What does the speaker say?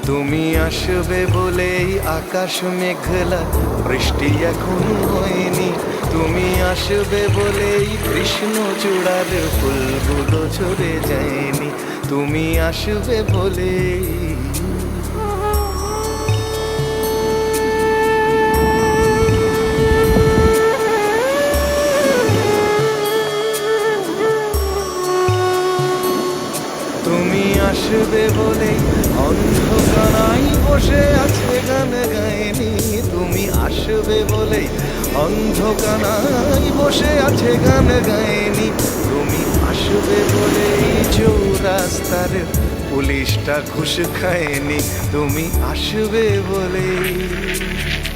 তুমি আসবে বলেই আকাশ মেঘলা, বৃষ্টি এখন হয়নি। তুমি আসবে বলেই কৃষ্ণ চূড়ার ফুলগুলো ঝরে যায়নি। তুমি আসবে বলেই। তুমি আসবে বলেই অন্ধকারাই বসে আছে গান গায়নি। তুমি আসবে বলেই অন্ধকারাই বসে আছে গান গায়নি। তুমি আসবে বলেই চৌরাস্তার পুলিশটা ঘুষ খায়নি। তুমি আসবে বলেই।